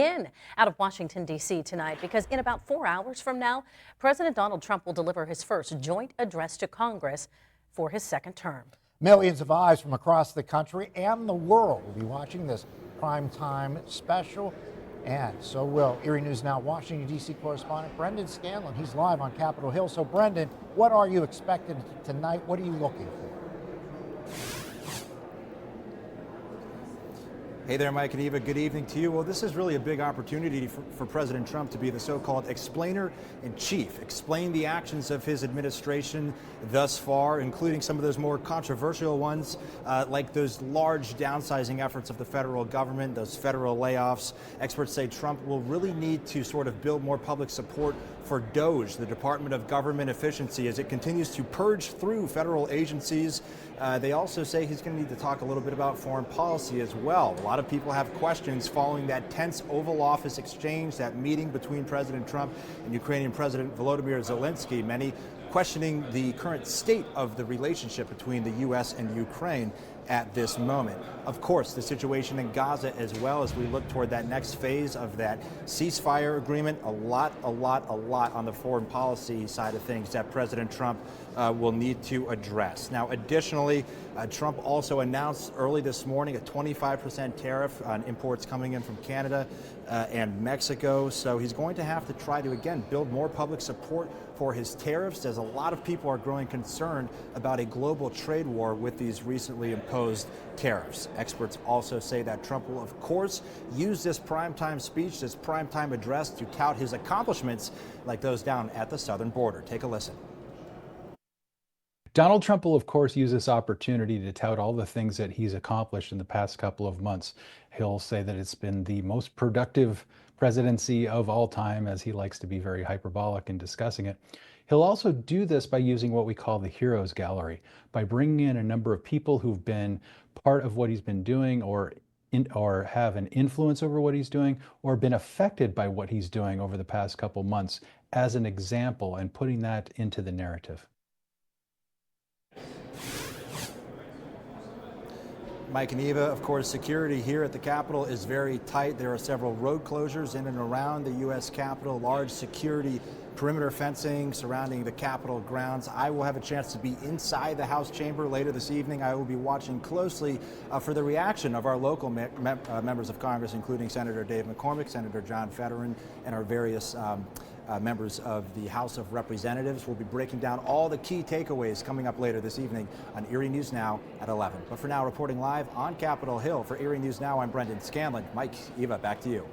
Out of Washington, D.C. tonight, because in about 4 hours from now, President Donald Trump will deliver his first joint address to Congress for his second term. Millions of eyes from across the country and the world will be watching this primetime special, and so will Erie News Now Washington, D.C. correspondent Brendan Scanlon. He's live on Capitol Hill. So, Brendan, what are you expecting tonight? What are you looking for? Hey there, Mike and Eva. Good evening to you. Well, this is really a big opportunity for President Trump to be the so-called explainer-in-chief, explain the actions of his administration thus far, including some of those more controversial ones, like those large downsizing efforts of the federal government, those federal layoffs. Experts say Trump will really need to sort of build more public support for DOGE, the Department of Government Efficiency, as it continues to purge through federal agencies. They also say he's going to need to talk a little bit about foreign policy as well. A lot of people have questions following that tense Oval Office exchange, that meeting between President Trump and Ukrainian President Volodymyr Zelensky. Many questioning the current state of the relationship between the U.S. and Ukraine at this moment. Of course, the situation in Gaza as well, as we look toward that next phase of that ceasefire agreement. A lot on the foreign policy side of things that President Trump will need to address. Now, additionally, Trump also announced early this morning a 25% tariff on imports coming in from Canada and Mexico. So he's going to have to try to, again, build more public support for his tariffs, as a lot of people are growing concerned about a global trade war with these recently imposed tariffs. Experts also say that Trump will, of course, use this primetime speech, this primetime address, to tout his accomplishments like those down at the southern border. Take a listen. Donald Trump will, of course, use this opportunity to tout all the things that he's accomplished in the past couple of months. He'll say that it's been the most productive presidency of all time, as he likes to be very hyperbolic in discussing it. He'll also do this by using what we call the Heroes Gallery, by bringing in a number of people who've been part of what he's been doing, or have an influence over what he's doing, or been affected by what he's doing over the past couple months as an example, and putting that into the narrative. Mike and Eva, of course, security here at the Capitol is very tight. There are several road closures in and around the U.S. Capitol, large security perimeter fencing surrounding the Capitol grounds. I will have a chance to be inside the House chamber later this evening. I will be watching closely for the reaction of our local members of Congress, including Senator Dave McCormick, Senator John Fetterman, and our various members of the House of Representatives. We'll be breaking down all the key takeaways coming up later this evening on Erie News Now at 11. But for now, reporting live on Capitol Hill for Erie News Now, I'm Brendan Scanlon. Mike, Eva, back to you.